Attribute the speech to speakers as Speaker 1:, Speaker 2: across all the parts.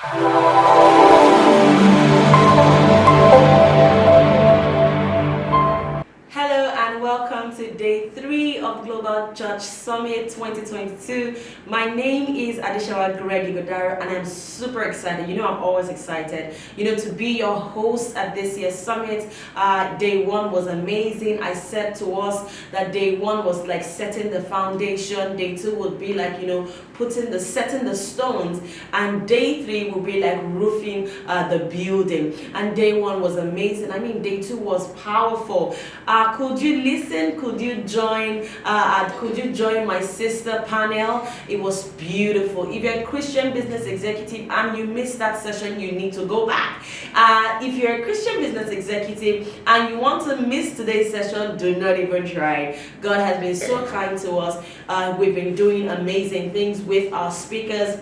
Speaker 1: Hello and welcome to day 3 of Global Church Summit 2022. My name is Adeshawa Greg Igodaro and I'm super excited. You know, I'm always excited, to be your host at this year's summit. Day 1 was amazing. I said to us that day 1 was like setting the foundation. Day 2 would be like, setting the stones, and day 3 will be like roofing the building. And day 1 was amazing. I mean, day 2 was powerful. Could you listen? Could you join? Could you join my sister panel? It was beautiful. If you're a Christian business executive and you missed that session, you need to go back. If you're a Christian business executive and you want to miss today's session, do not even try. God has been so kind to us. We've been doing amazing things with our speakers,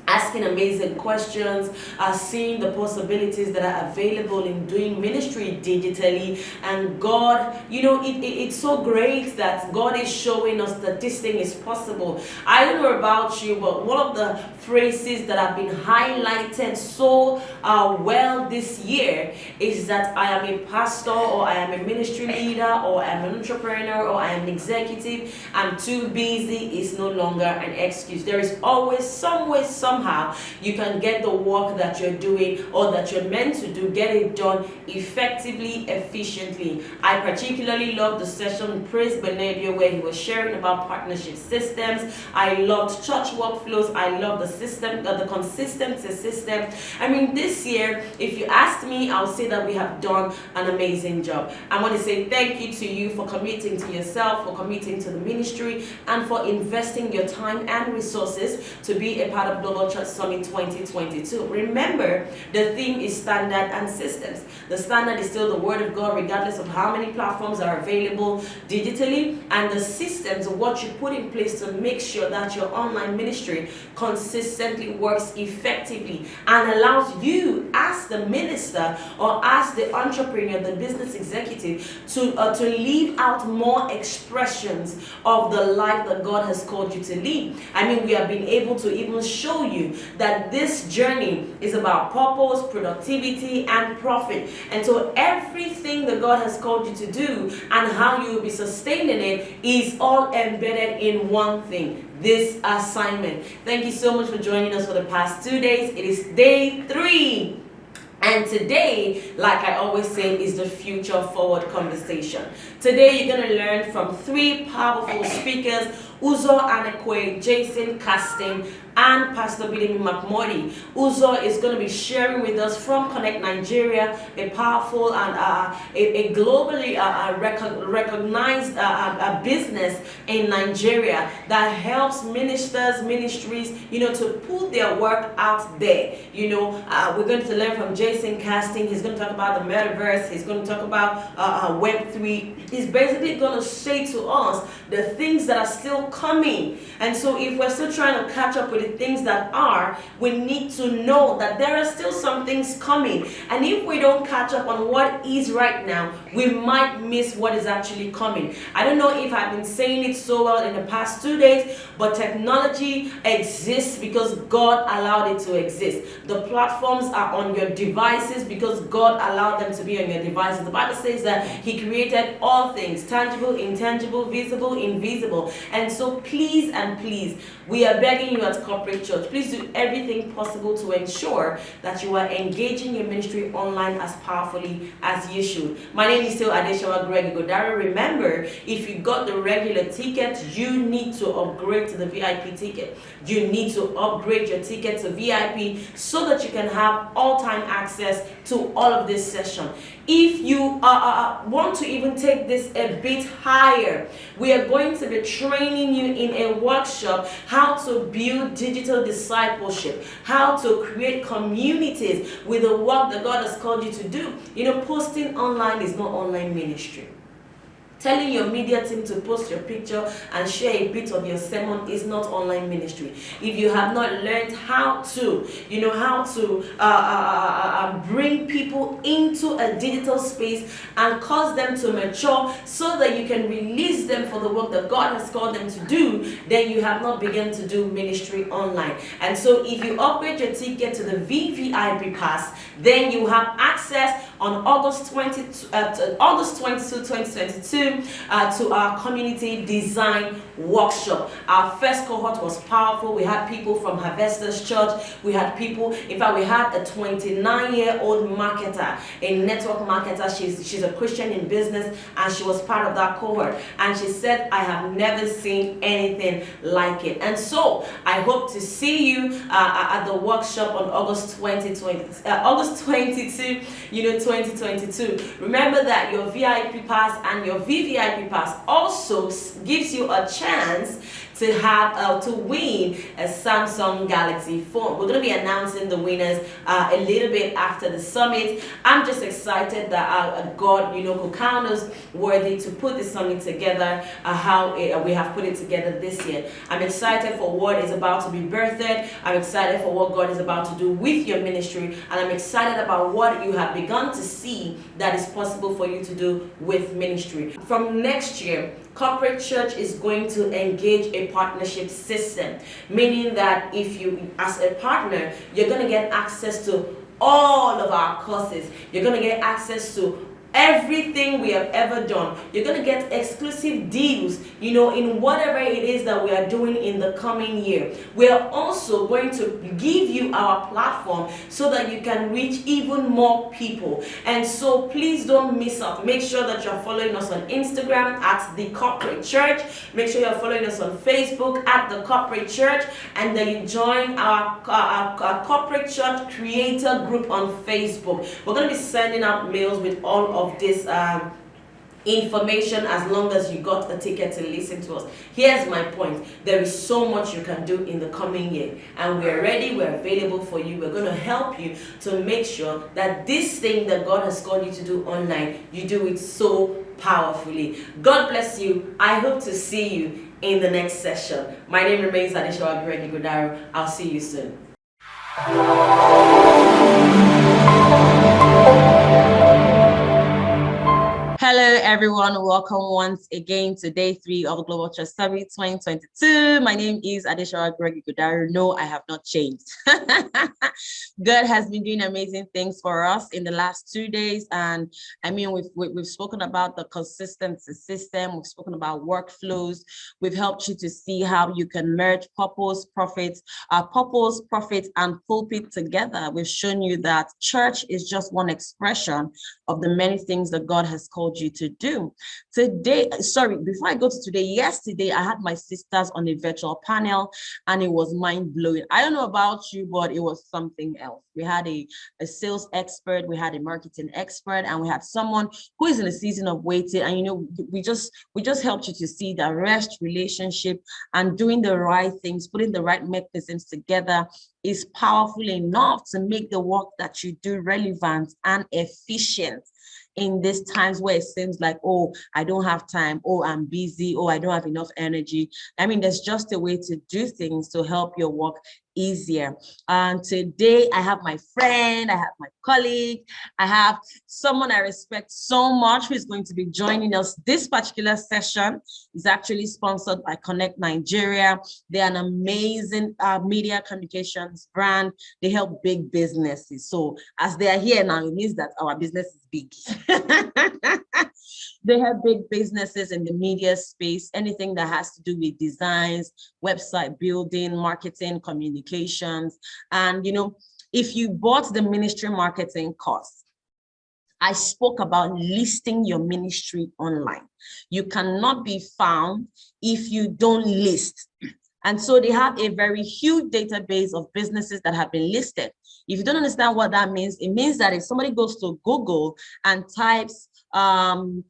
Speaker 1: asking amazing questions, seeing the possibilities that are available in doing ministry digitally. And God, it's so great that God is showing us that this thing is possible. I don't know about you, but one of the phrases that have been highlighted so well this year is that I am a pastor, or I am a ministry leader, or I am an entrepreneur, or I am an executive. I'm too busy is no longer an excuse. There is always some way, somehow, you can get the work that you're doing or that you're meant to do, get it done effectively, efficiently. I particularly loved the session Praise Benebia where he was sharing about partnership systems. I loved church workflows. I love the system, the consistency system. I mean, this year, if you asked me, I'll say that we have done an amazing job. I want to say thank you to you for committing to yourself, for committing to the ministry, and for investing your time and resources to be a part of Global Church Summit 2022. Remember, the theme is standard and systems. The standard is still the Word of God, regardless of how many platforms are available digitally, and the systems are what you put in place to make sure that your online ministry consistently works effectively and allows you as the minister or as the entrepreneur, the business executive, to live out more expressions of the life that God has called you to lead. I mean, we have been able to even show you that this journey is about purpose, productivity, and profit. And so everything that God has called you to do and how you will be sustaining it is all embedded in one thing: this assignment. Thank you so much for joining us for the past 2 days. It is day 3. And today, like I always say, is the future forward conversation. Today, you're going to learn from 3 powerful speakers: Uzo Anekwe, Jason Casting, and Pastor Bidemi McMurdy. Uzo is going to be sharing with us from Connect Nigeria, a powerful and a globally recognized business in Nigeria that helps ministries, to put their work out there. We're going to learn from Jason Casting. He's going to talk about the metaverse. He's going to talk about Web3. He's basically going to say to us the things that are still coming. And so if we're still trying to catch up with the things that are, we need to know that there are still some things coming. And if we don't catch up on what is right now, we might miss what is actually coming. I don't know if I've been saying it so well in the past 2 days, but technology exists because God allowed it to exist. The platforms are on your devices because God allowed them to be on your devices. The Bible says that He created all things, tangible, intangible, visible, invisible. And so please, we are begging you at Corporate Church, please do everything possible to ensure that you are engaging your ministry online as powerfully as you should. My name is still Adeshawa Greg Igodaro. Remember, if you got the regular ticket, you need to upgrade to the VIP ticket. You need to upgrade your ticket to VIP so that you can have all-time access to all of this session. If you want to even take this a bit higher, we are going to be training you in a workshop how to build digital discipleship, how to create communities with the work that God has called you to do. Posting online is not online ministry. Telling your media team to post your picture and share a bit of your sermon is not online ministry. If you have not learned how to, bring people into a digital space and cause them to mature so that you can release them for the work that God has called them to do, then you have not begun to do ministry online. And so if you upgrade your ticket to the VVIP pass, then you have access on August 22, 2022 to our community design workshop. Our first cohort was powerful. We had people from Harvesters Church. We had people, in fact, we had a 29-year-old marketer, a network marketer. She's a Christian in business, and she was part of that cohort. And she said, I have never seen anything like it. And so I hope to see you at the workshop on August 22, 2022. Remember that your VIP pass and your VVIP pass also gives you a chance to have to win a Samsung Galaxy phone. We're going to be announcing the winners a little bit after the summit. I'm just excited that God, could count us worthy to put the summit together we have put it together this year. I'm excited for what is about to be birthed. I'm excited for what God is about to do with your ministry, and I'm excited about what you have begun to see that is possible for you to do with ministry. From next year, corporate church is going to engage a partnership system, meaning that if you, as a partner, you're going to get access to all of our courses. You're going to get access to everything we have ever done. You're going to get exclusive deals, in whatever it is that we are doing in the coming year. We are also going to give you our platform so that you can reach even more people. And so please don't miss out. Make sure that you're following us on Instagram at The Corporate Church. Make sure you're following us on Facebook at The Corporate Church, and then you join our Corporate Church Creator Group on Facebook. We're going to be sending out mails with all of this information as long as you got a ticket to listen to us. Here's my point. There is so much you can do in the coming year, and we're ready, we're available for you. We're going to help you to make sure that this thing that God has called you to do online, you do it so powerfully. God bless you. I hope to see you in the next session. My name remains Adeshawa Godaro. I'll see you soon. Hello everyone, welcome once again to day 3 of the Global Church Summit 2022. My name is Adeshawa Godaro. No, I have not changed. God has been doing amazing things for us in the last 2 days, and I mean we've spoken about the consistency system, we've spoken about workflows, we've helped you to see how you can merge purpose, profit, and pulpit together. We've shown you that church is just one expression of the many things that God has called you to do. Before I go to today, yesterday I had my sisters on a virtual panel, and it was mind-blowing. I don't know about you, but it was something else. We had a sales expert, we had a marketing expert, and we had someone who is in a season of waiting. And we just helped you to see the rest relationship, and doing the right things, putting the right mechanisms together is powerful enough to make the work that you do relevant and efficient in these times where it seems like, oh, I don't have time, oh, I'm busy, oh, I don't have enough energy. I mean, there's just a way to do things to help your work easier. And today I have my friend, I have my colleague, I have someone I respect so much who is going to be joining us. This particular session is actually sponsored by Connect Nigeria. They're an amazing media communications brand. They help big businesses. So as they are here now, it means that our business is big. They have big businesses in the media space, anything that has to do with designs, website building, marketing, communications. And, if you bought the ministry marketing course, I spoke about listing your ministry online. You cannot be found if you don't list. And so they have a very huge database of businesses that have been listed. If you don't understand what that means, it means that if somebody goes to Google and types Sheun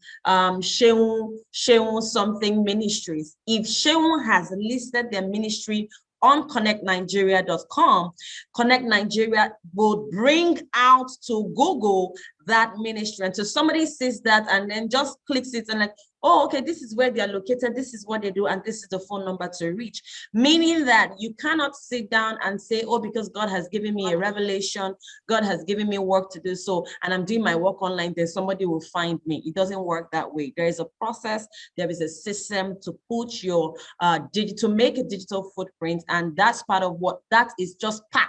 Speaker 1: something ministries, if Sheun has listed their ministry on connectnigeria.com, Connect Nigeria will bring out to Google that ministry. And so somebody sees that and then just clicks it and like, oh, okay, this is where they are located, this is what they do, and this is the phone number to reach. Meaning that you cannot sit down and say, oh, because God has given me a revelation, God has given me work to do, so, and I'm doing my work online, then somebody will find me. It doesn't work that way. There is a process, there is a system to put your to make a digital footprint, and that's part of what, that is just part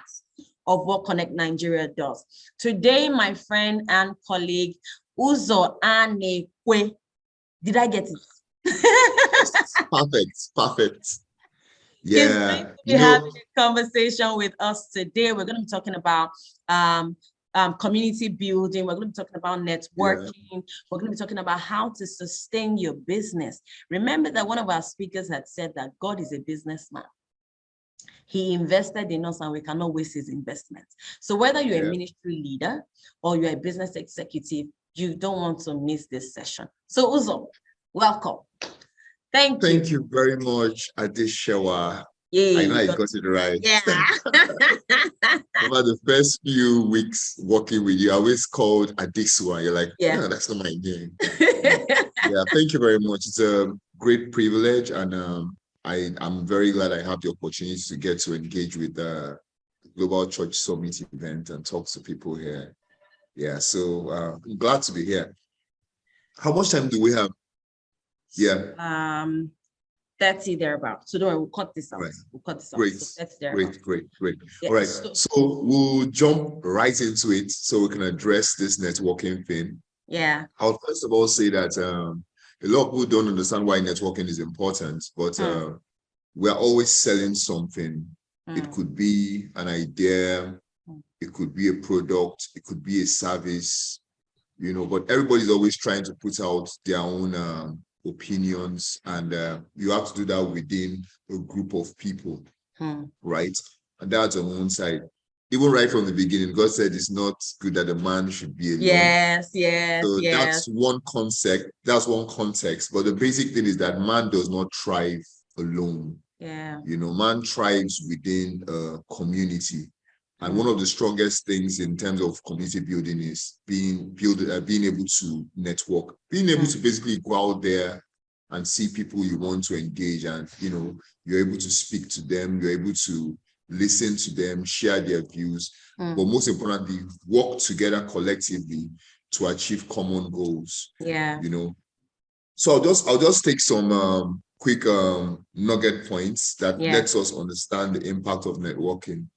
Speaker 1: of what Connect Nigeria does. Today, my friend and colleague, Uzo Anekwe, did I get it?
Speaker 2: Perfect.
Speaker 1: Yeah. He's going to be having a conversation with us today. We're going to be talking about community building. We're going to be talking about networking. Yeah. We're going to be talking about how to sustain your business. Remember that one of our speakers had said that God is a businessman. He invested in us and we cannot waste his investments. So whether you're a ministry leader or you're a business executive, you don't want to miss this session. So Uzo, welcome. Thank you.
Speaker 2: Thank you very much, Adeshewa. Yeah, I know I got it right.
Speaker 1: Yeah.
Speaker 2: Over the first few weeks working with you, I always called Adesua. You're like, no, that's not my name. Yeah, thank you very much. It's a great privilege, and I'm very glad I have the opportunity to get to engage with the Global Church Summit event and talk to people here. Yeah, so I'm glad to be here. How much time do we have? Yeah.
Speaker 1: 30 thereabout. So don't worry, we'll cut this out.
Speaker 2: Right.
Speaker 1: We'll cut this out.
Speaker 2: Great.
Speaker 1: So
Speaker 2: Great.
Speaker 1: Yeah,
Speaker 2: all right. So we'll jump right into it so we can address this networking thing.
Speaker 1: Yeah.
Speaker 2: I'll first of all say that a lot of people don't understand why networking is important, but we're always selling something. It could be an idea, it could be a product, it could be a service, you know, but everybody's always trying to put out their own opinions, and you have to do that within a group of people, right? And that's on one side. Even right from the beginning, God said it's not good that a man should be alone.
Speaker 1: Yes.
Speaker 2: So that's one concept. That's one context. But the basic thing is that man does not thrive alone.
Speaker 1: Yeah.
Speaker 2: You know, man thrives within a community. And one of the strongest things in terms of community building is being able to network, being able to basically go out there and see people you want to engage, and you know, you're able to speak to them, you're able to listen to them, share their views, but most importantly, work together collectively to achieve common goals.
Speaker 1: Yeah.
Speaker 2: You know, so I'll just take some quick nugget points that lets us understand the impact of networking.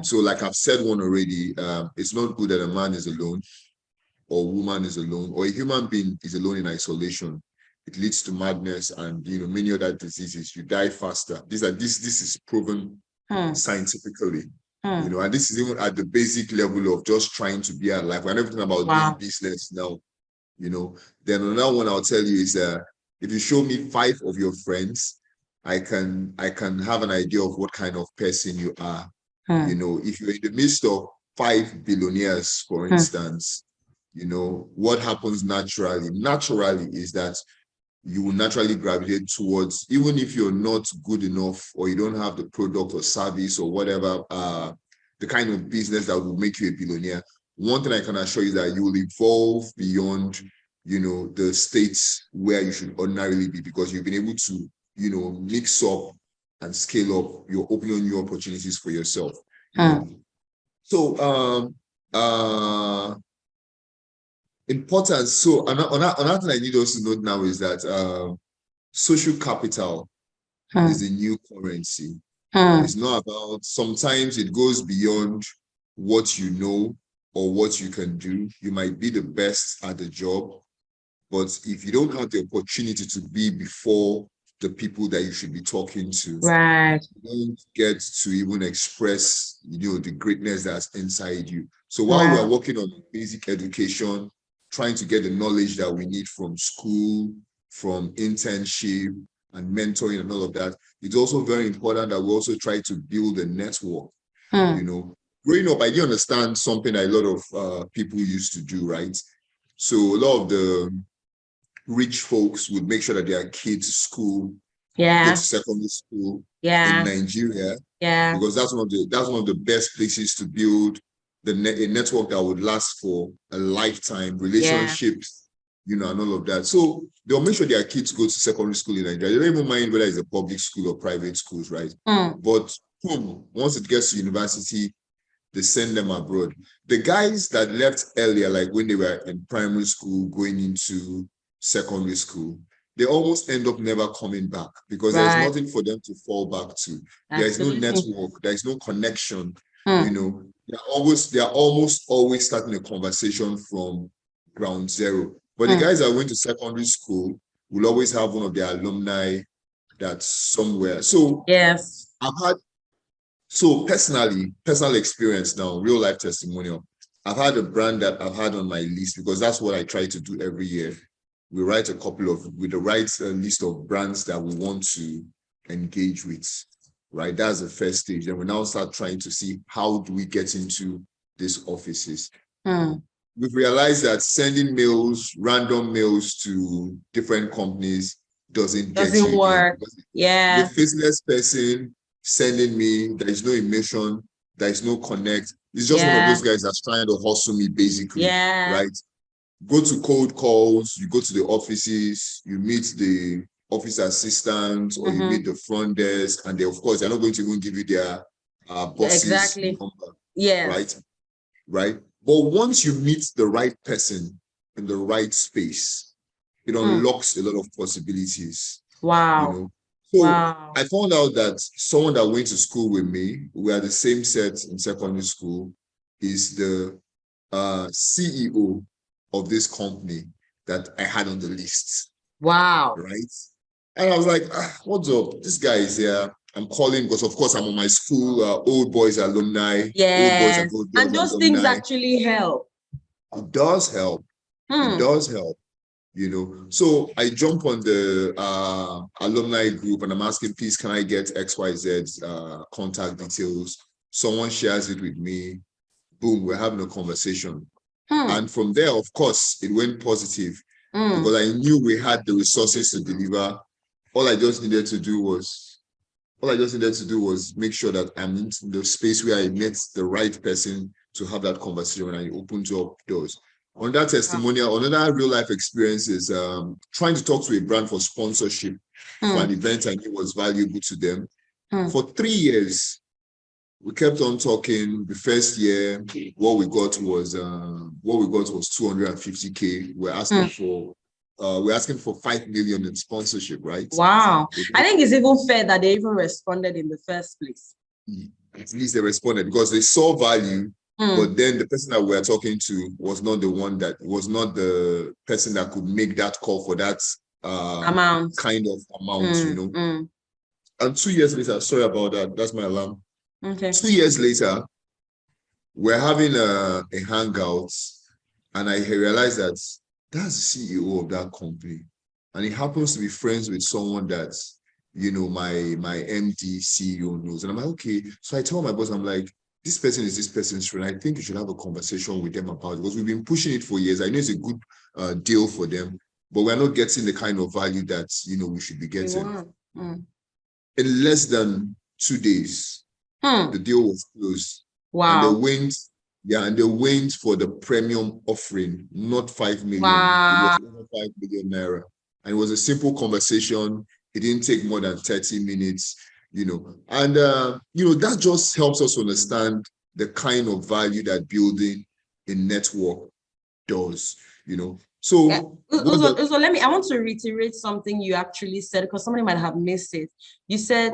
Speaker 2: So like I've said one already, it's not good that a man is alone or a woman is alone or a human being is alone in isolation. It leads to madness and, you know, many other diseases. You die faster. This is proven scientifically, you know, and this is even at the basic level of just trying to be alive. We're not talking about doing business now, you know. Then another one I'll tell you is if you show me 5 of your friends, I can have an idea of what kind of person you are. You know, if you're in the midst of 5 billionaires, for instance, you know, what happens naturally is that you will naturally gravitate towards, even if you're not good enough or you don't have the product or service or whatever, the kind of business that will make you a billionaire. One thing I can assure you is that you will evolve beyond, you know, the states where you should ordinarily be, because you've been able to, you know, mix up and scale up. You're opening new opportunities for yourself. You know? So importance. So another thing I need us to note now is that social capital is a new currency. It's not about, sometimes it goes beyond what you know or what you can do. You might be the best at the job, but if you don't have the opportunity to be before the people that you should be talking to, you don't get to even express, you know, the greatness that's inside you. So while we're working on basic education, trying to get the knowledge that we need from school, from internship and mentoring and all of that, it's also very important that we also try to build a network. You know, growing up, I didn't understand something that a lot of people used to do, right? So a lot of the rich folks would make sure that their kids' school go to secondary school in Nigeria, because that's one of the best places to build a network that would last for a lifetime, relationships, and all of that. So they'll make sure their kids go to secondary school in Nigeria. They don't even mind whether it's a public school or private schools, right? But once it gets to university, they send them abroad. The guys that left earlier, like when they were in primary school, going into secondary school, they almost end up never coming back because there's nothing for them to fall back to. There is no network, there is no connection. They're almost always starting a conversation from ground zero. But the guys that went to secondary school will always have one of their alumni that's somewhere. So personal experience now, real life testimonial. I've had a brand that I've had on my list because that's what I try to do every year. We write with the right list of brands that we want to engage with, right? That's the first stage. Then we now start trying to see how do we get into these offices. We've realized that sending random mails to different companies doesn't
Speaker 1: work.
Speaker 2: The faceless person sending me, there is no emotion, there is no connect. It's just one of those guys that's trying to hustle me, basically, right? Go to cold calls, you go to the offices, you meet the office assistants, or you meet the front desk, and they, of course, they're not going to even give you their boss's number, right? But once you meet the right person in the right space, it unlocks a lot of possibilities.
Speaker 1: Wow.
Speaker 2: So I found out that someone that went to school with me, we are the same set in secondary school, is the CEO of this company that I had on the list.
Speaker 1: Wow.
Speaker 2: Right? And I was like, what's up? This guy is here. I'm calling because, of course, I'm on my school old boys alumni.
Speaker 1: Yes.
Speaker 2: Old boys and old girls
Speaker 1: and those
Speaker 2: alumni.
Speaker 1: things actually help.
Speaker 2: It does help. It does help. So I jump on the alumni group and I'm asking, please, can I get XYZ's contact details? Someone shares it with me. Boom, we're having a conversation. And from there, of course, it went positive because I knew we had the resources to deliver. All I just needed to do was make sure that I'm in the space where I met the right person to have that conversation and I opened up doors. On that testimonial, another real life experience is trying to talk to a brand for sponsorship for an event I knew was valuable to them. For 3 years, we kept on talking. The first year, what we got was 250K. We're asking for 5 million in sponsorship, right?
Speaker 1: Wow. I think it's even fair that they even responded in the first place.
Speaker 2: At least they responded because they saw value. But then the person that we're talking to was not the person that could make that call for that kind of amount, And 2 years later, sorry about that, that's my alarm.
Speaker 1: Okay.
Speaker 2: 2 years later, we're having a hangout, and I realized that that's the CEO of that company. And he happens to be friends with someone that, my MD CEO knows. And I'm like, okay. So I tell my boss, I'm like, this person is this person's friend. I think you should have a conversation with them about it because we've been pushing it for years. I know it's a good deal for them, but we're not getting the kind of value that, we should be getting. In less than 2 days, the deal was closed.
Speaker 1: Wow.
Speaker 2: And they went for the premium offering, not 5 million.
Speaker 1: Wow.
Speaker 2: It was over 5 million naira. And it was a simple conversation. It didn't take more than 30 minutes. And that just helps us understand the kind of value that building a network does. So
Speaker 1: Uzo, I want to reiterate something you actually said because somebody might have missed it. You said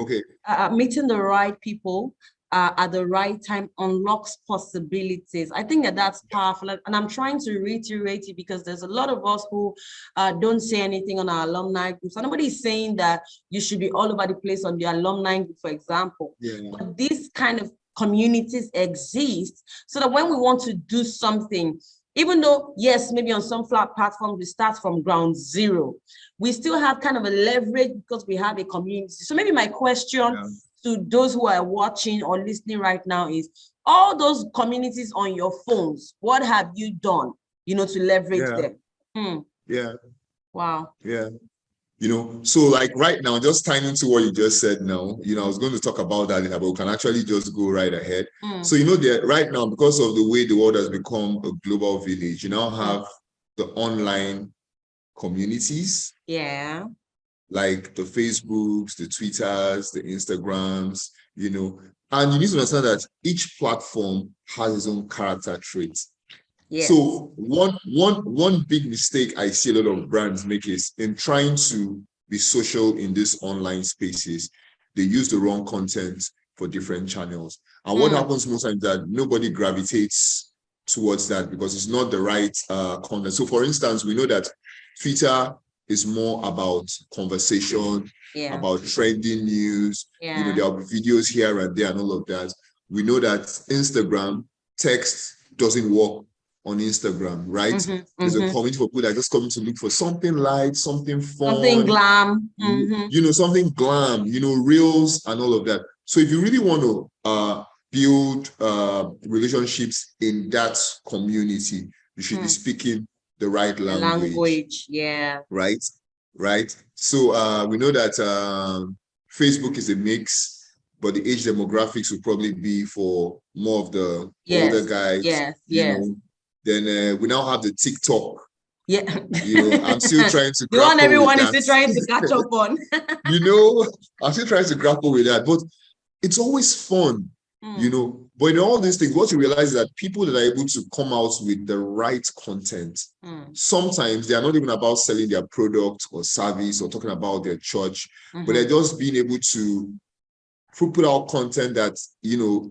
Speaker 1: meeting the right people at the right time unlocks possibilities. I think that's powerful, and I'm trying to reiterate it because there's a lot of us who don't say anything on our alumni groups. So nobody is saying that you should be all over the place on the alumni group, for example. But these kind of communities exist so that when we want to do something, even though, yes, maybe on some flat platforms, we start from ground zero, we still have kind of a leverage because we have a community. So maybe my question to those who are watching or listening right now is, all those communities on your phones, what have you done, to leverage them?
Speaker 2: Yeah.
Speaker 1: Wow.
Speaker 2: Yeah. So like right now, just tying into what you just said now, I was going to talk about that later, but we can actually just go right ahead. So, right now, because of the way the world has become a global village, you now have the online communities.
Speaker 1: Yeah.
Speaker 2: Like the Facebooks, the Twitters, the Instagrams, and you need to understand that each platform has its own character traits. Yes. So one big mistake I see a lot of brands make is in trying to be social in these online spaces, they use the wrong content for different channels. And what happens most times that nobody gravitates towards that because it's not the right content. So for instance, we know that Twitter is more about conversation, about trending news. There are videos here and there and all of that. We know that Instagram text doesn't work on Instagram, right? There's a community for people that just coming to look for something light, something fun,
Speaker 1: something glam,
Speaker 2: something glam, reels and all of that. So if you really want to build relationships in that community, you should be speaking the right language.
Speaker 1: Yeah.
Speaker 2: Right. So we know that Facebook is a mix, but the age demographics will probably be for more of the older guys.
Speaker 1: Yes.
Speaker 2: Then we now have the TikTok.
Speaker 1: Yeah.
Speaker 2: I'm still trying to
Speaker 1: the one everyone is still trying to catch up on.
Speaker 2: I'm still trying to grapple with that, but it's always fun, But in all these things, what you realize is that people that are able to come out with the right content, sometimes they are not even about selling their product or service or talking about their church, but they're just being able to put out content that,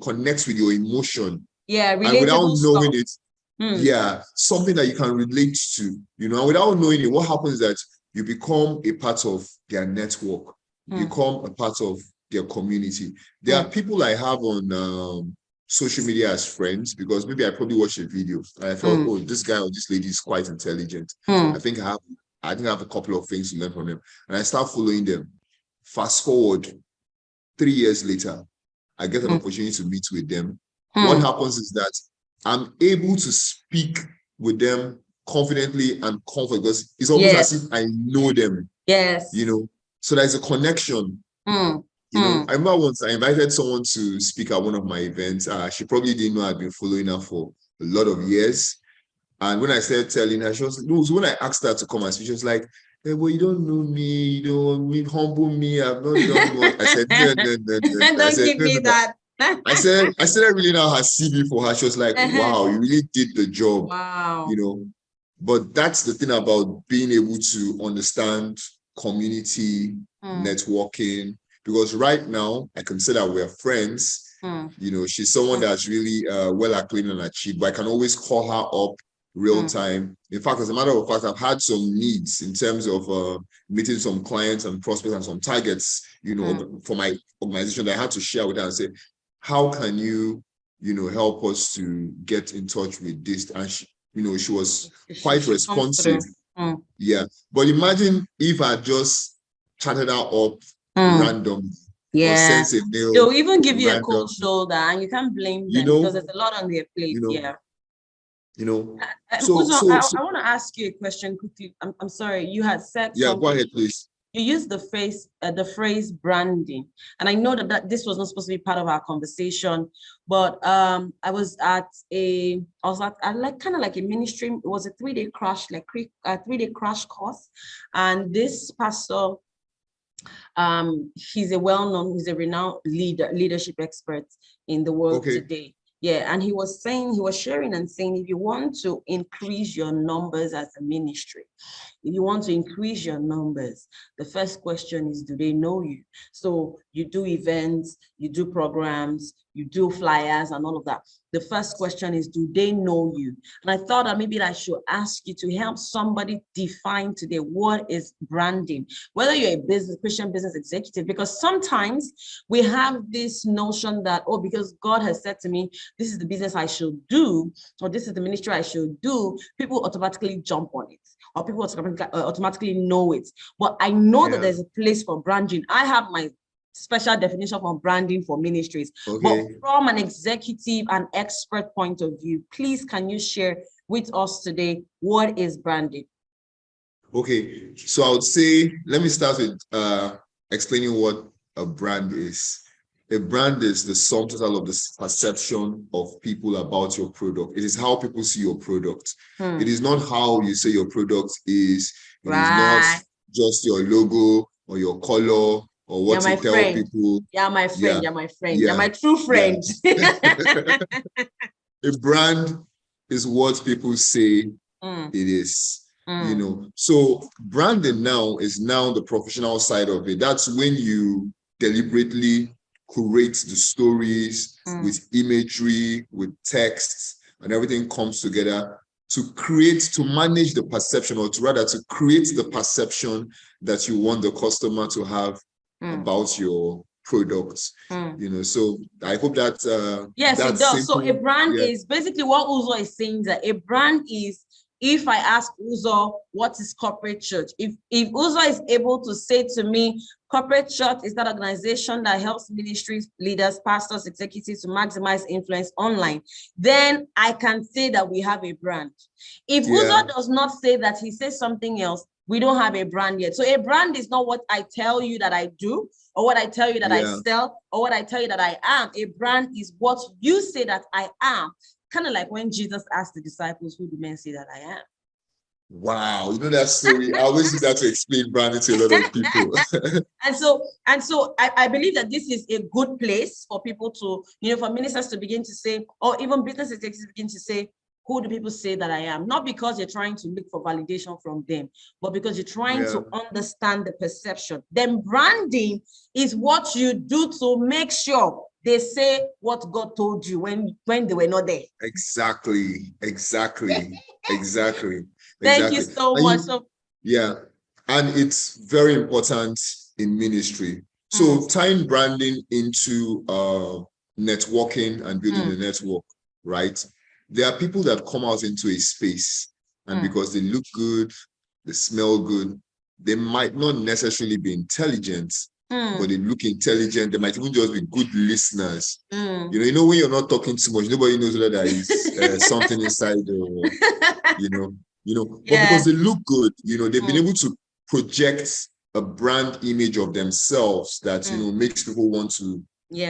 Speaker 2: connects with your emotion.
Speaker 1: Yeah,
Speaker 2: and without knowing
Speaker 1: stuff.
Speaker 2: it, something that you can relate to, and without knowing it, what happens is that you become a part of their network, you become a part of their community. There are people I have on social media as friends because maybe I probably watched a video and I felt, oh, this guy or this lady is quite intelligent. I think I have a couple of things to learn from them, and I start following them. Fast forward 3 years later, I get an opportunity to meet with them. What happens is that I'm able to speak with them confidently and confidently because it's almost as if I know them.
Speaker 1: Yes.
Speaker 2: So there's a connection. I remember once I invited someone to speak at one of my events. She probably didn't know I'd been following her for a lot of years. And when I started telling her, she was no. So when I asked her to come and speak, she was like, "Hey, well, you don't know me, humble me. I've not done what." I said, no.
Speaker 1: Don't give me that.
Speaker 2: I started reading out her CV for her. She was like, wow, you really did the job.
Speaker 1: Wow.
Speaker 2: But that's the thing about being able to understand community networking, because right now I consider we're friends. She's someone that's really well acclaimed and achieved, but I can always call her up real time. In fact, as a matter of fact, I've had some needs in terms of meeting some clients and prospects and some targets, for my organization that I had to share with her and say, how can you, help us to get in touch with this? And she was quite responsive. Yeah. But imagine if I just chatted her up randomly.
Speaker 1: Yeah.
Speaker 2: Or sends a mail.
Speaker 1: They'll even give you a cold shoulder and you can't blame them because there's a lot on their plate. I want to ask you a question quickly. I'm sorry, you had said something.
Speaker 2: Go ahead, please.
Speaker 1: You used the phrase branding, and I know that this was not supposed to be part of our conversation, but I was at kind of like a ministry. It was a 3-day crash, like a 3-day crash course, and this pastor, he's a renowned leadership expert in the world today. Yeah, and he was sharing and saying, if you want to increase your numbers as a ministry, if you want to increase your numbers, the first question is, do they know you? So you do events, you do programs, you do flyers and all of that. The first question is, do they know you? And I thought that maybe I should ask you to help somebody define today what is branding, whether you're a Christian business executive, because sometimes we have this notion that, oh, because God has said to me, this is the business I should do, or this is the ministry I should do, people automatically jump on it, or people automatically know it. But I know that there's a place for branding. I have my special definition for branding for ministries. But from an executive and expert point of view, please, can you share with us today what is branding?
Speaker 2: Okay, so I would say, let me start with explaining what a brand is. A brand is the sum total of the perception of people about your product. It is how people see your product. It is not how you say your product is. It is not just your logo or your color or what you tell people.
Speaker 1: Yeah, my friend. You're my friend. You're my true friend.
Speaker 2: A brand is what people say it is. You know, so branding now is now the professional side of it. That's when you deliberately curate the stories with imagery, with text, and everything comes together to manage the perception, or to rather to create the perception that you want the customer to have about your products. You know, so I hope that
Speaker 1: yes, it does. Simple. So a brand is basically what Uzo is saying, that a brand is, if I ask Uzo what is corporate church, if Uzo is able to say to me, corporate church is that organization that helps ministries, leaders, pastors, executives to maximize influence online, then I can say that we have a brand. If Uzo does not say that, he says something else, we don't have a brand yet. So a brand is not what I tell you that I do, or what I tell you that I sell, or what I tell you that I am. A brand is what you say that I am. Kind of like when Jesus asked the disciples, who do men say that I am?
Speaker 2: Wow, you know that story. I always use that to explain branding to a lot of people.
Speaker 1: and so I believe that this is a good place for people to, for ministers to begin to say, or even business executives begin to say, who do people say that I am? Not because you're trying to look for validation from them, but because you're trying to understand the perception. Then branding is what you do to make sure they say what God told you when they were not there.
Speaker 2: Exactly.
Speaker 1: Thank you so much.
Speaker 2: And it's very important in ministry. So tying branding into networking and building a network, right? There are people that come out into a space, and because they look good, they smell good, they might not necessarily be intelligent, but they look intelligent. They might even just be good listeners. You know, when you're not talking too much, nobody knows whether there is something inside, or but because they look good, they've been able to project a brand image of themselves that makes people want to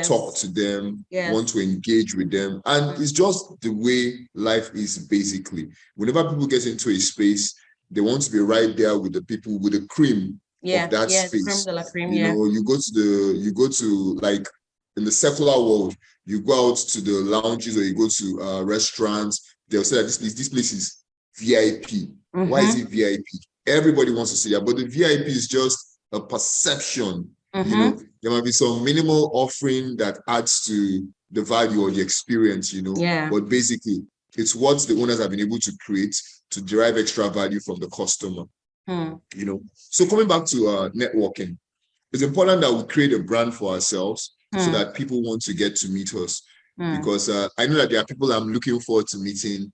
Speaker 2: talk to them, want to engage with them. And it's just the way life is basically. Whenever people get into a space, they want to be right there with the people, with the cream of that space. You go to like in the secular world, you go out to the lounges or you go to restaurants, they'll say that this place is VIP. Why is it VIP? Everybody wants to see that, but the VIP is just a perception. There might be some minimal offering that adds to the value or the experience, but basically it's what the owners have been able to create to derive extra value from the customer. So coming back to networking, it's important that we create a brand for ourselves so that people want to get to meet us, because I know that there are people I'm looking forward to meeting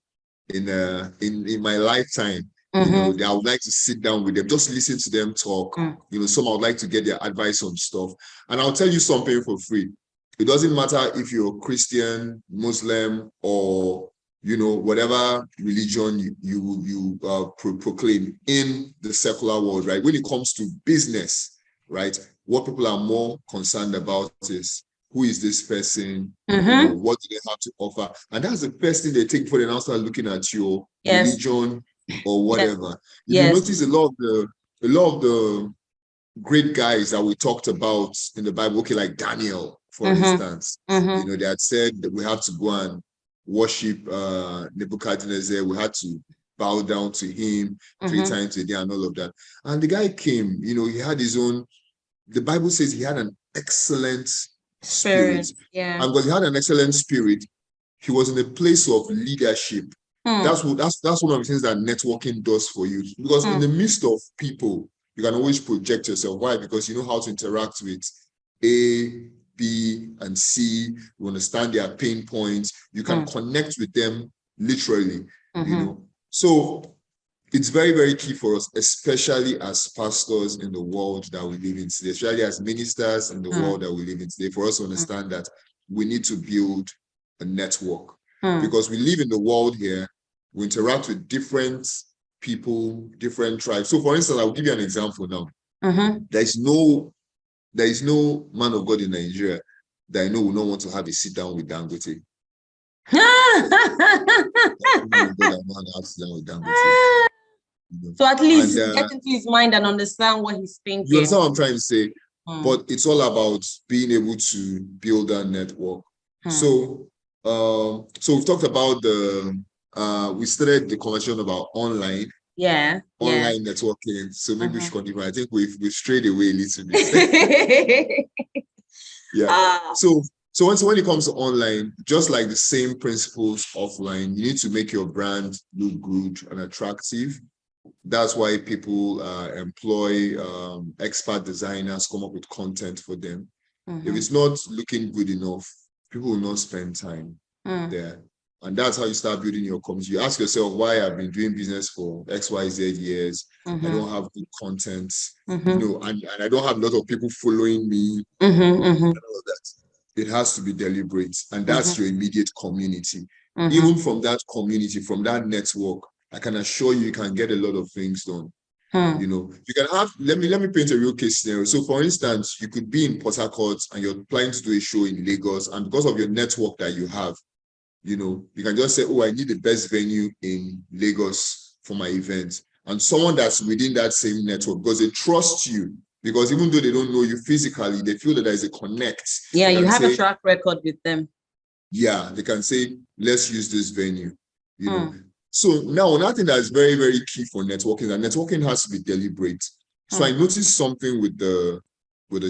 Speaker 2: in my lifetime. I would like to sit down with them, just listen to them talk. Some I would like to get their advice on stuff. And I'll tell you something for free. It doesn't matter if you're Christian, Muslim, or whatever religion you proclaim in the secular world, right? When it comes to business, right, what people are more concerned about is, who is this person? What do they have to offer? And that's the first thing they take before they now start looking at your religion or whatever. You notice a lot of the great guys that we talked about in the Bible, okay, like Daniel, for instance, they had said that we have to go and worship Nebuchadnezzar. We had to bow down to him 3 times a day and all of that. And the guy came, he had his own, the Bible says he had an excellent spirit. And because he had an excellent spirit, he was in a place of leadership. That's one of the things that networking does for you. Because in the midst of people, you can always project yourself. Why? Because you know how to interact with A, B, and C. You understand their pain points. You can connect with them literally, So it's very, very key for us, especially as pastors in the world that we live in today, especially as ministers in the world that we live in today, for us to understand that we need to build a network. Because we live in the world here, we interact with different people, different tribes. So for instance, I'll give you an example now.
Speaker 1: Mm-hmm.
Speaker 2: There is no man of God in Nigeria that I know will not want to have a sit down with Dangote.
Speaker 1: So at least get into his mind and understand what he's thinking.
Speaker 2: You understand what I'm trying to say? But it's all about being able to build a network. So we've talked about we started the conversation about online networking. So maybe we should continue. I think we've strayed away a little bit. Yeah. So when it comes to online, just like the same principles offline, you need to make your brand look good and attractive. That's why people employ expert designers, come up with content for them. If it's not looking good enough, people will not spend time there. And that's how you start building your community. You ask yourself, why I've been doing business for XYZ years. I don't have good content, and I don't have a lot of people following me. And all of that. It has to be deliberate. And that's your immediate community. Even from that community, from that network, I can assure you can get a lot of things done. You can have, let me paint a real case scenario. So for instance, you could be in Port Harcourt and you're planning to do a show in Lagos, and because of your network that you have, you can just say, oh, I need the best venue in Lagos for my event. And someone that's within that same network, because they trust you, because even though they don't know you physically, they feel that there's a connect.
Speaker 1: Yeah, you have a track record with them.
Speaker 2: Yeah, they can say, let's use this venue, So now another thing that is very, very key for networking, and networking has to be deliberate. So I noticed something with the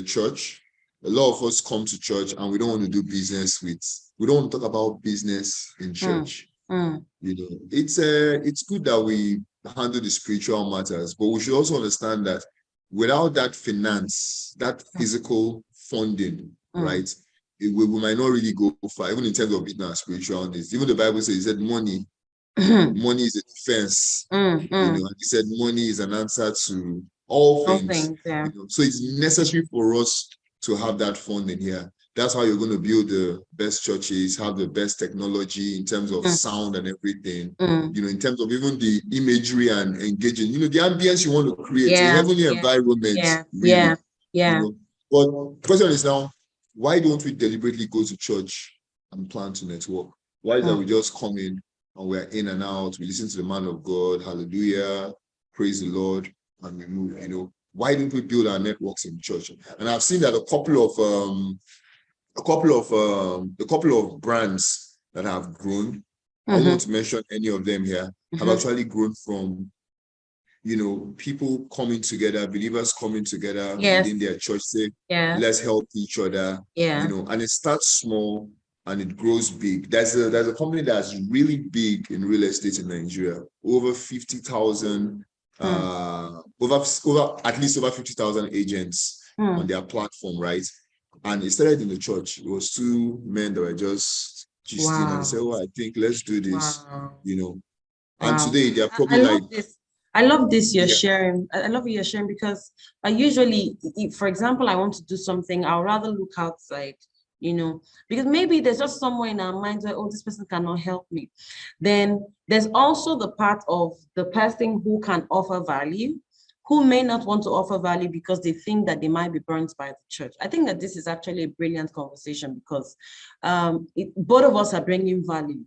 Speaker 2: church. A lot of us come to church and we don't want to do business we don't want to talk about business in church. It's good that we handle the spiritual matters, but we should also understand that without that finance, that physical funding, right? We might not really go far, even in terms of business and spiritual needs. Even the Bible says, it said money is a defense. And he said money is an answer to all things. So it's necessary for us to have that funding here. That's how you're going to build the best churches, have the best technology in terms of sound and everything. In terms of even the imagery and engaging, the ambience you want to create, a heavenly environment. But the question is now, why don't we deliberately go to church and plan to network? Why is that we just come in and we're in and out, we listen to the man of God, hallelujah, praise the Lord, and we move, Why don't we build our networks in church? And I've seen that a couple of brands that have grown, I don't want to mention any of them here, have actually grown from, people coming together, believers coming together within their church, say, let's help each other, and it starts small and it grows big. There's a company that's really big in real estate in Nigeria, over 50,000, at least over 50,000 agents on their platform, right? And it started in the church. It was two men that were just gisting and said, oh, I think let's do this, And today they're probably
Speaker 1: I love this you're sharing. I love what you're sharing, because I usually, if, for example, I want to do something, I'll rather look outside, because maybe there's just somewhere in our minds where, oh, this person cannot help me. Then there's also the part of the person who can offer value, who may not want to offer value because they think that they might be burnt by the church. I think that this is actually a brilliant conversation, because both of us are bringing value.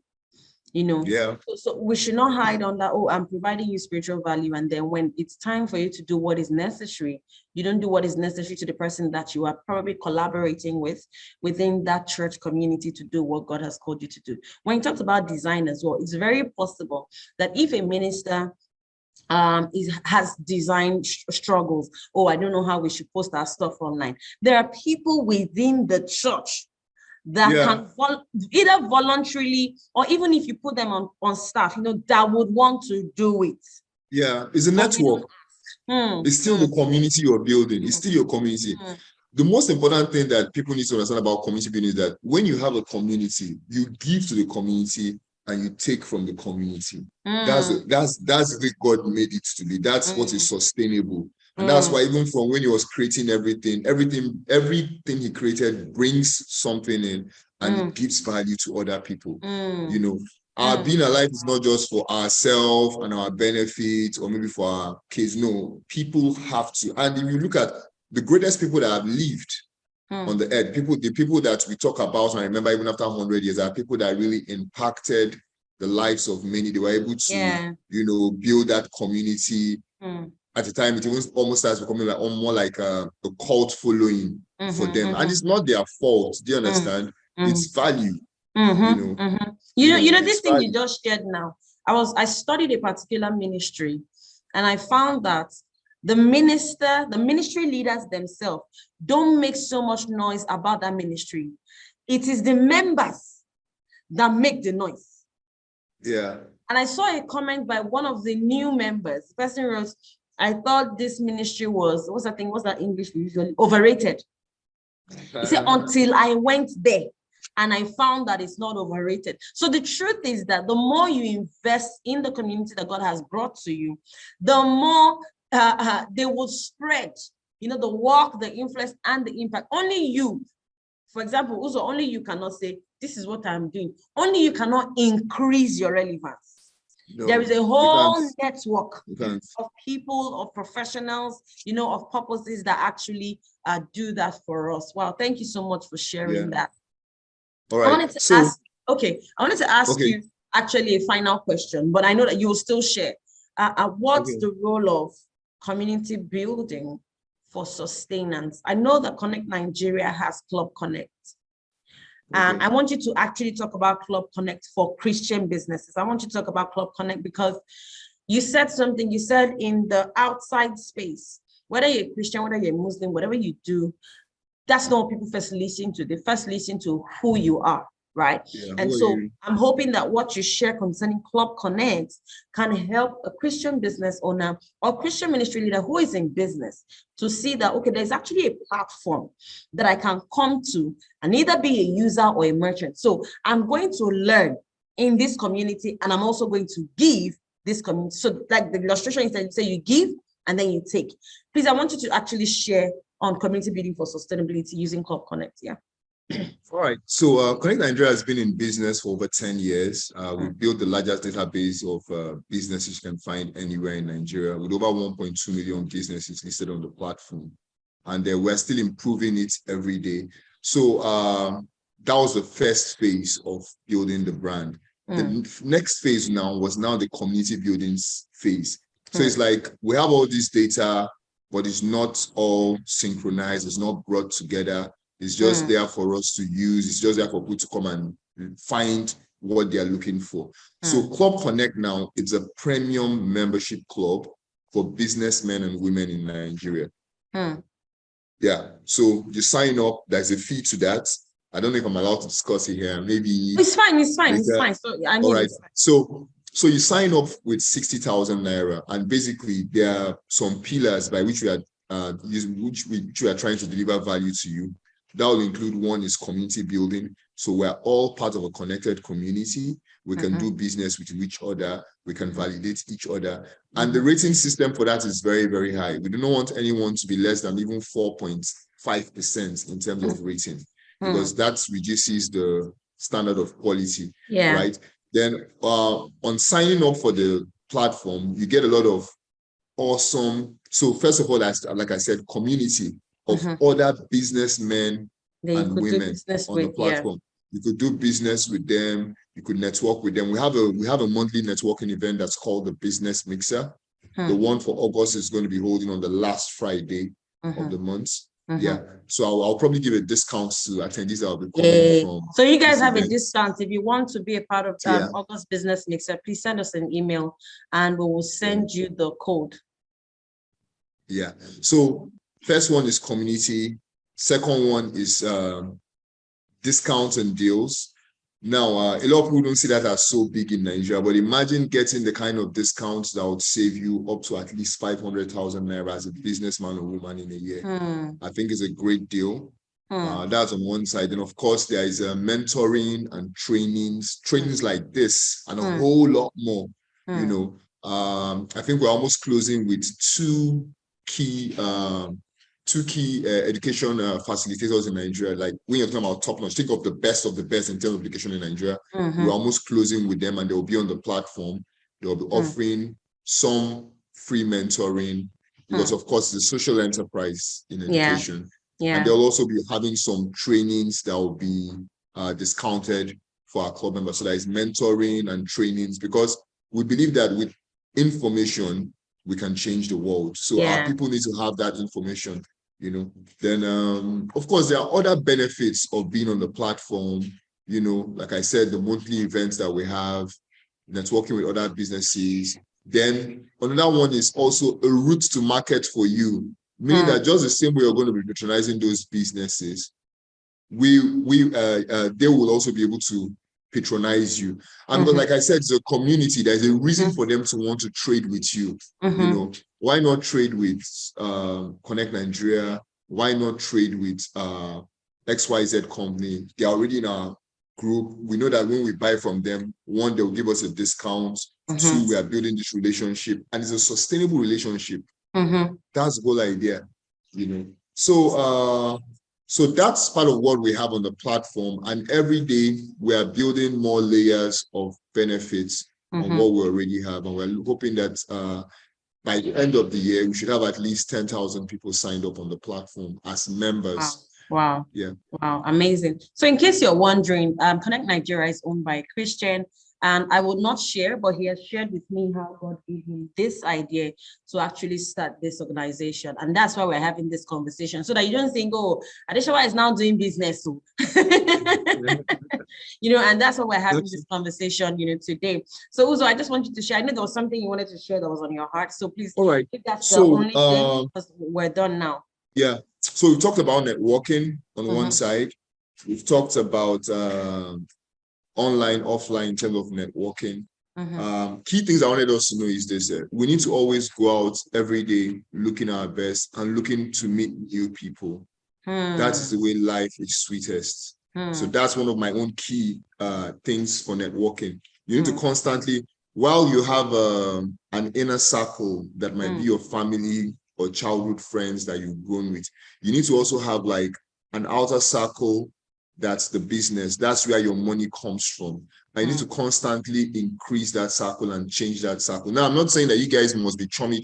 Speaker 1: So we should not hide on that. Oh, I'm providing you spiritual value, and then when it's time for you to do what is necessary, you don't do what is necessary to the person that you are probably collaborating with within that church community to do what God has called you to do. When you talked about design as well, it's very possible that if a minister has design struggles, oh, I don't know how we should post our stuff online, there are people within the church that can either voluntarily, or even if you put them on staff, that would want to do it.
Speaker 2: It's a network. It's still the community you're building. It's still your community. The most important thing that people need to understand about community building is that when you have a community, you give to the community and you take from the community. That's the way God made it to be. That's what is sustainable. And that's why even from when he was creating everything he created brings something in, and it gives value to other people. Our being alive is not just for ourselves and our benefits or maybe for our kids. No, people have to. And if you look at the greatest people that have lived on the earth, the people that we talk about, and I remember even after 100 years, are people that really impacted the lives of many. They were able to, build that community. At the time, it was almost starts becoming like more like a cult following for them. And it's not their fault. Do you understand? It's value.
Speaker 1: This thing you just shared now. I studied a particular ministry, and I found that the ministry leaders themselves don't make so much noise about that ministry. It is the members that make the noise.
Speaker 2: Yeah.
Speaker 1: And I saw a comment by one of the new members. The person wrote, I thought this ministry was, what's that English usually? Overrated. He said, until I went there and I found that it's not overrated. So the truth is that the more you invest in the community that God has brought to you, the more they will spread, the work, the influence, and the impact. Only you, for example, Uzo, only you cannot say, this is what I'm doing. Only you cannot increase your relevance. No, there is a whole network of people, of professionals, of purposes that actually do that for us. Wow, thank you so much for sharing that.
Speaker 2: All right.
Speaker 1: I wanted to ask you actually a final question, but I know that you will still share. What's the role of community building for sustenance? I know that Connect Nigeria has Club Connect. And I want you to actually talk about Club Connect for Christian businesses. I want you to talk about Club Connect because you said something, you said in the outside space, whether you're a Christian, whether you're a Muslim, whatever you do, that's not what people first listen to. They first listen to who you are, right? Yeah, and so I'm hoping that what you share concerning Club Connect can help a Christian business owner or Christian ministry leader who is in business to see that, okay, there's actually a platform that I can come to and either be a user or a merchant. So I'm going to learn in this community and I'm also going to give this community. So like the illustration is that you say you give and then you take. Please, I want you to actually share on community building for sustainability using Club Connect. Yeah.
Speaker 2: All right. So Connect Nigeria has been in business for over 10 years. We've built the largest database of businesses you can find anywhere in Nigeria with over 1.2 million businesses listed on the platform. And we're still improving it every day. So that was the first phase of building the brand. The next phase now was the community building phase. So it's like we have all this data, but it's not all synchronized. It's not brought together. It's just there for us to use. It's just there for people to come and find what they're looking for. So Club Connect now, it's a premium membership club for businessmen and women in Nigeria. Yeah. So you sign up. There's a fee to that. I don't know if I'm allowed to discuss it here. Maybe
Speaker 1: it's fine. It's fine. It's fine. So I mean,
Speaker 2: all right. So you sign up with 60,000 naira, and basically there are some pillars by which we are which we are trying to deliver value to you. That will include one is community building. So we're all part of a connected community. We can do business with each other. We can validate each other. And the rating system for that is very, very high. We do not want anyone to be less than even 4.5% in terms of rating, because that reduces the standard of quality, right? Then on signing up for the platform, you get a lot of awesome. So first of all, like I said, community of other businessmen and women on the platform. You could do business with them. You could network with them. We have a monthly networking event that's called the Business Mixer. The one for August is going to be holding on the last Friday of the month. Yeah. So I'll probably give a discount to attendees that will be coming from.
Speaker 1: So you guys have a discount. If you want to be a part of August Business Mixer, please send us an email and we will send you the code.
Speaker 2: Yeah. So first one is community. Second one is discounts and deals. Now, a lot of people don't see that as so big in Nigeria, but imagine getting the kind of discounts that would save you up to at least 500,000 naira as a businessman or woman in a year. I think it's a great deal. That's on one side. And of course, there is mentoring and trainings like this, and a whole lot more. You know, I think we're almost closing with two key two key education facilitators in Nigeria. Like when you're talking about top notch, think of the best in terms of education in Nigeria. We're almost closing with them, and they'll be on the platform. They'll be offering some free mentoring because, of course, it's a social enterprise in education. And they'll also be having some trainings that will be discounted for our club members. So there is mentoring and trainings, because we believe that with information, we can change the world. So our people need to have that information, you know. Then, of course, there are other benefits of being on the platform, you know, like I said, the monthly events that we have, networking with other businesses. Then another one is also a route to market for you, meaning that just the same way you're going to be patronizing those businesses, they will also be able to patronize you. And like I said, it's a community. There's a reason for them to want to trade with you. You know, why not trade with Connect Nigeria? Why not trade with XYZ company? They're already in our group. We know that when we buy from them, one, they'll give us a discount. Two, we are building this relationship, and it's a sustainable relationship. That's the whole idea, you know. So that's part of what we have on the platform, and every day we are building more layers of benefits on what we already have, and we're hoping that by the end of the year we should have at least 10,000 people signed up on the platform as members.
Speaker 3: Wow. Yeah. Wow. Amazing. So in case you're wondering, Connect Nigeria is owned by a Christian, and I will not share, but he has shared with me how God gave him this idea to actually start this organization. And that's why we're having this conversation, so that you don't think, oh, Adeshawa is now doing business. So. You know, and that's why we're having this conversation, you know, today. So Uzo, I just want you to share. I know there was something you wanted to share that was on your heart. So please,
Speaker 2: all right.
Speaker 3: If that's the only thing, because we're done now.
Speaker 2: Yeah. So we've talked about networking on one side. We've talked about online, offline in terms of networking. Key things I wanted us to know is this: we need to always go out every day looking our best and looking to meet new people. That is the way life is sweetest. So that's one of my own key things for networking. You need to constantly, while you have an inner circle that might be your family or childhood friends that you've grown with, you need to also have like an outer circle. That's the business. That's where your money comes from. And you need to constantly increase that circle and change that circle. Now, I'm not saying that you guys must be chummy.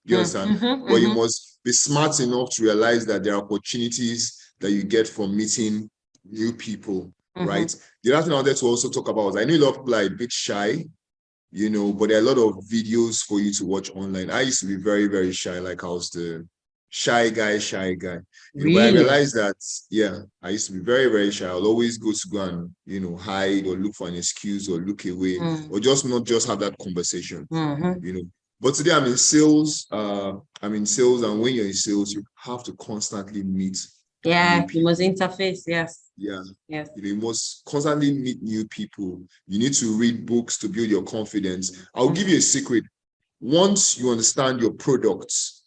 Speaker 2: You understand? But you must be smart enough to realize that there are opportunities that you get from meeting new people, right? The other thing I wanted to also talk about is, I know a lot of people are a bit shy, you know, but there are a lot of videos for you to watch online. I used to be very, very shy. Like I was the shy guy.
Speaker 3: Really?
Speaker 2: But I realized that, I used to be very, very shy. I'll always go and, you know, hide or look for an excuse or look away or just not just have that conversation, you know. But today I'm in sales. And when you're in sales, you have to constantly meet.
Speaker 3: Yeah, you must interface. Yes.
Speaker 2: Yeah.
Speaker 3: Yes.
Speaker 2: You must constantly meet new people. You need to read books to build your confidence. I'll give you a secret. Once you understand your products,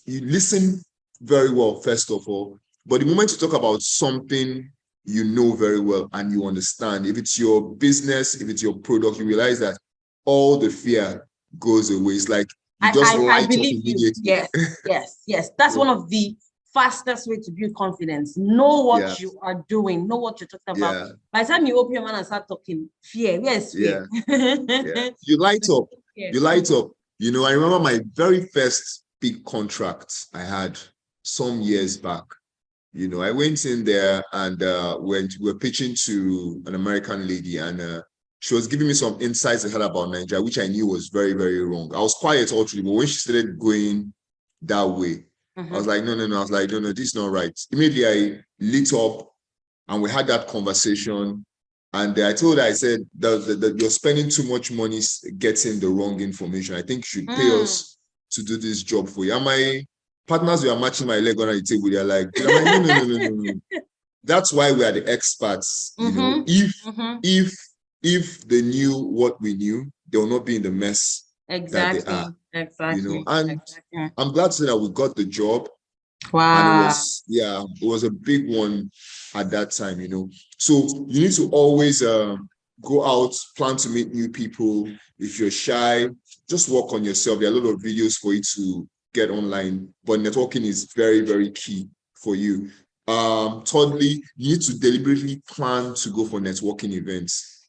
Speaker 2: you listen very well, first of all. But the moment you talk about something you know very well and you understand, if it's your business, if it's your product, you realize that all the fear goes away. It's like you just light up immediately.
Speaker 3: Yes. That's one of the fastest way to build confidence. Know what you are doing. Know what you're talking about. By the time you open your mouth and start talking, fear. Where's fear?
Speaker 2: You light up. You light up. You know, I remember my very first big contract I had some years back. You know, I went in there and we were pitching to an American lady, and she was giving me some insights I had about Nigeria, which I knew was very, very wrong. I was quiet all through, but when she started going that way, I was like, no. I was like, no, this is not right. Immediately I lit up and we had that conversation. And I told her, I said, that you're spending too much money getting the wrong information. I think you should pay us to do this job for you. And my partners were matching my leg on the table. They're like, no. That's why we are the experts. You know, if they knew what we knew, they will not be in the mess that they are.
Speaker 3: Exactly.
Speaker 2: You know, and I'm glad to say that we got the job.
Speaker 3: Wow.
Speaker 2: And it was a big one at that time, you know. So you need to always go out, plan to meet new people. If you're shy, just work on yourself. There are a lot of videos for you to get online, but networking is very, very key for you. Thirdly, you need to deliberately plan to go for networking events,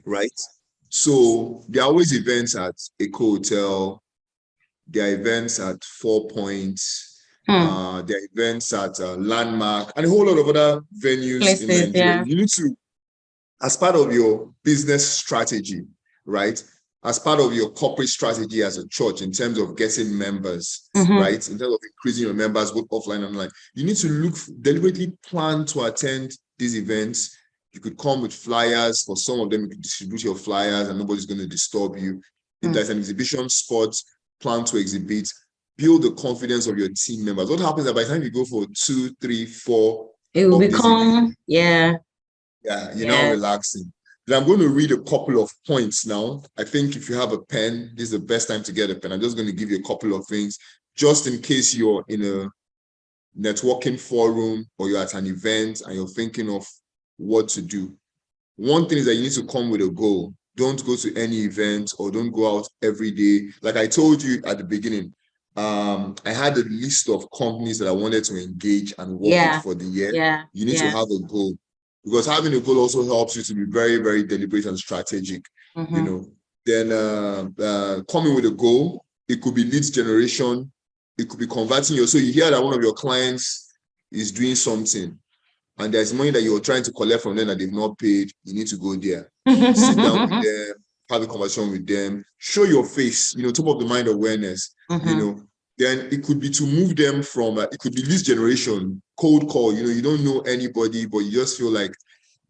Speaker 2: right? So there are always events at Eco Hotel, there are events at 4 Points, there are events at Landmark, and a whole lot of other venues in Nigeria. Yeah. You need to, as part of your business strategy, right? As part of your corporate strategy as a church in terms of getting members, right? In terms of increasing your members both offline and online, you need to deliberately plan to attend these events. You could come with flyers. For some of them, you could distribute your flyers and nobody's going to disturb you. If there's an exhibition spot, plan to exhibit. Build the confidence of your team members. What happens is that by the time you go for 2, 3, 4,
Speaker 3: it will become,
Speaker 2: you're now relaxing. Then I'm going to read a couple of points now. I think if you have a pen, this is the best time to get a pen. I'm just going to give you a couple of things, just in case you're in a networking forum or you're at an event and you're thinking of what to do. One thing is that you need to come with a goal. Don't go to any event or don't go out every day. Like I told you at the beginning, I had a list of companies that I wanted to engage and work with for the year. You need to have a goal, because having a goal also helps you to be very, very deliberate and strategic. You know, then coming with a goal, it could be leads generation, it could be converting you. So you hear that one of your clients is doing something and there's money that you're trying to collect from them that they've not paid. You need to go there, sit down with them, have a conversation with them, show your face, top of the mind awareness, then it could be to move them from, it could be lead generation, cold call, you don't know anybody, but you just feel like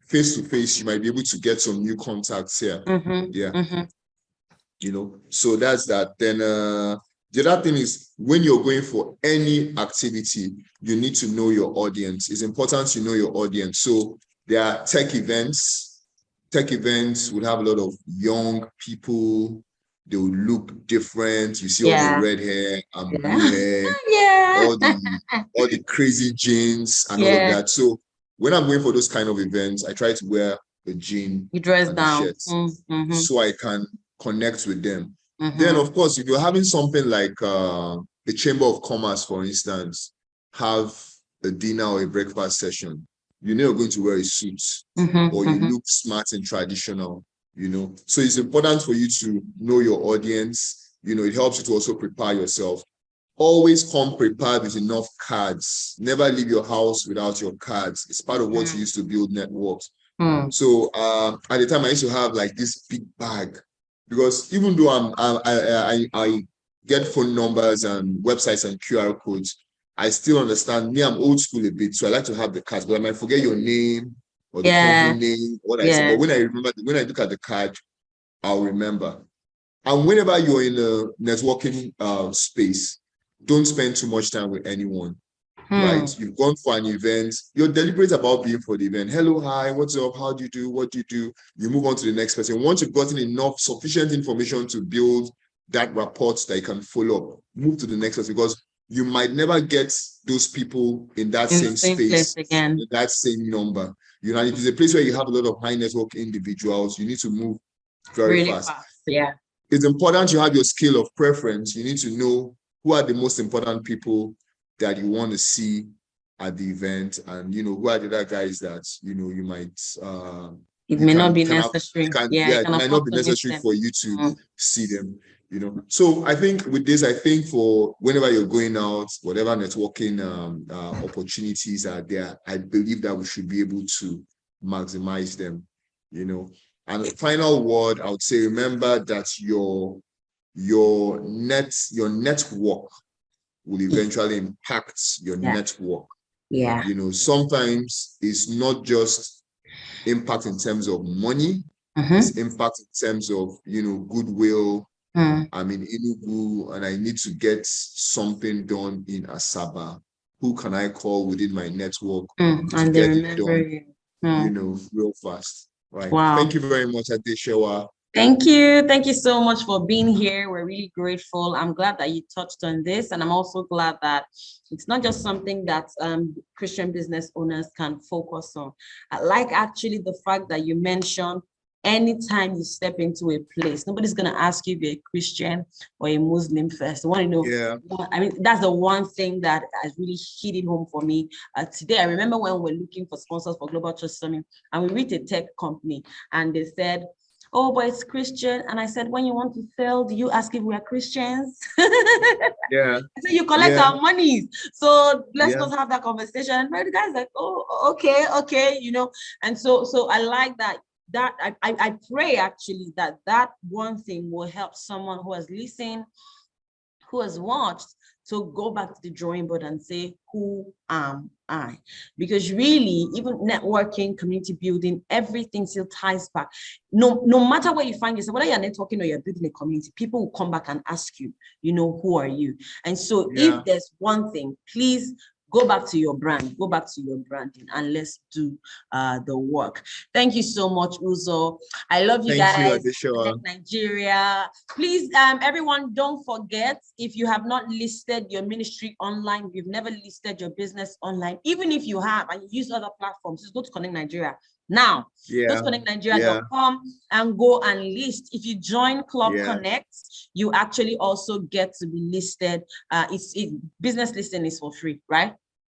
Speaker 2: face to face, you might be able to get some new contacts here. So that's that. Then the other thing is, when you're going for any activity, you need to know your audience. It's important to know your audience. So there are tech events. Tech events would have a lot of young people. They would look different. You see all the red hair and blue hair, all the crazy jeans and all of that. So when I'm going for those kind of events, I try to wear a jean,
Speaker 3: you dress
Speaker 2: and
Speaker 3: down,
Speaker 2: a shirt, so I can connect with them. Then, of course, if you're having something like the Chamber of Commerce, for instance, have a dinner or a breakfast session, you're going to wear a suit or you look smart and traditional, So it's important for you to know your audience. It helps you to also prepare yourself. Always come prepared with enough cards. Never leave your house without your cards. It's part of what you use to build networks. So at the time, I used to have like this big bag, because even though I get phone numbers and websites and QR codes, I still understand. I'm old school a bit, so I like to have the cards, but I might forget your name or the company name, what I say. But when I look at the card, I'll remember. And whenever you're in a networking space, don't spend too much time with anyone. Right? You've gone for an event, you're deliberate about being for the event. Hello, hi, what's up? How do you do? What do you do? You move on to the next person. Once you've gotten sufficient information to build that rapport that you can follow up, move to the next person, because you might never get those people in that same space again, in that same number. If it's a place where you have a lot of high network individuals, you need to move very fast.
Speaker 3: Yeah.
Speaker 2: It's important you have your scale of preference. You need to know who are the most important people that you want to see at the event, and who are the other guys that you might
Speaker 3: it may not be necessary.
Speaker 2: It might not be necessary for you to see them. So I think with this, for whenever you're going out, whatever networking opportunities are there, I believe that we should be able to maximize them. And the final word, I would say, remember that your network will eventually impact your network. Sometimes it's not just impact in terms of money, it's impact in terms of goodwill. I'm in Enugu and I need to get something done in Asaba. Who can I call within my network to get it done real fast? Right. Wow. Thank you very much, Adeshewa.
Speaker 3: Thank you. Thank you so much for being here. We're really grateful. I'm glad that you touched on this. And I'm also glad that it's not just something that Christian business owners can focus on. I like actually the fact that you mentioned anytime you step into a place, nobody's going to ask you if you're a Christian or a Muslim first. They want to know.
Speaker 2: Yeah.
Speaker 3: I mean, that's the one thing that has really hit it home for me. Today, I remember when we were looking for sponsors for Global Church Summit, and we reached a tech company, and they said, oh, but it's Christian. And I said, when you want to sell, do you ask if we are Christians?
Speaker 2: Yeah.
Speaker 3: So you collect our monies. So let's not have that conversation. And the guy's like, oh, okay, you know. And so I like that. I pray actually that one thing will help someone who has listened, who has watched, to go back to the drawing board and say, who am I? Because really, even networking, community building, everything still ties back. No matter where you find yourself, whether you're networking or you're building a community, people will come back and ask you, you know, who are you? And so if there's one thing, please go back to your brand, go back to your branding, and let's do the work. Thank you so much, Uzo. I love you guys. Connect Nigeria. Please, everyone, don't forget, if you have not listed your ministry online, if you've never listed your business online, even if you have and you use other platforms, just go to Connect Nigeria. Now, go to connectnigeria.com and go and list. If you join Club Connect, you actually also get to be listed. Business listing is for free, right?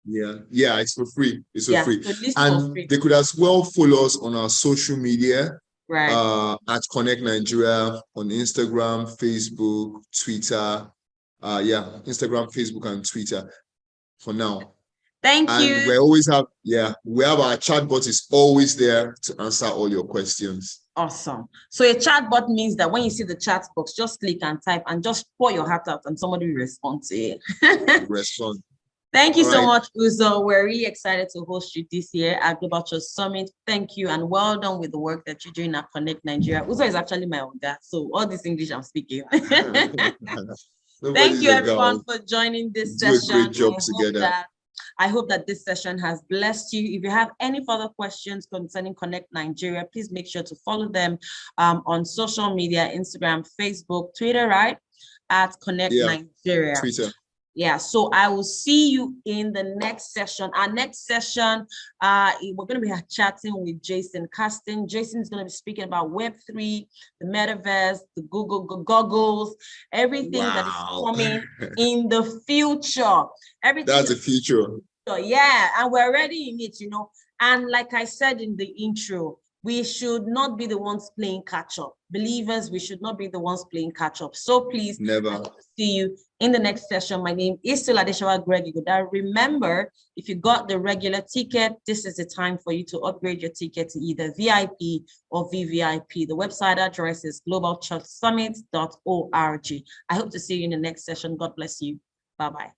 Speaker 2: Yeah, it's for free. It's for free.
Speaker 3: So
Speaker 2: and
Speaker 3: for free.
Speaker 2: They could as well follow us on our social media,
Speaker 3: right?
Speaker 2: At Connect Nigeria on Instagram, Facebook, Twitter. Instagram, Facebook, and Twitter for now.
Speaker 3: Thank you.
Speaker 2: And we always have, we have our chatbot is always there to answer all your questions.
Speaker 3: Awesome. So a chatbot means that when you see the chat box, just click and type and just pour your heart out and somebody will respond to it.
Speaker 2: Respond.
Speaker 3: Thank you so much, Uzo. We're really excited to host you this year at Global Church Summit. Thank you, and well done with the work that you're doing at Connect Nigeria. Uzo is actually my Oga, so all this English I'm speaking. Thank you, everyone, for joining this session.
Speaker 2: Do a great job together.
Speaker 3: I hope that this session has blessed you. If you have any further questions concerning Connect Nigeria, please make sure to follow them on social media, Instagram, Facebook, Twitter, right? At Connect Nigeria.
Speaker 2: Twitter.
Speaker 3: So I will see you in the next session. Our next session, we're going to be chatting with Jason Caston. Jason is going to be speaking about Web3, the metaverse, the Google goggles, everything that is coming in the future. Everything
Speaker 2: that's the future.
Speaker 3: And we're already in it, you know. And like I said in the intro, we should not be the ones playing catch up. Believers, we should not be the ones playing catch up. So please,
Speaker 2: never.
Speaker 3: I hope to see you in the next session. My name is still Adeshawa Greg. Remember, if you got the regular ticket, this is the time for you to upgrade your ticket to either VIP or VVIP. The website address is globalchurchsummit.org. I hope to see you in the next session. God bless you. Bye-bye.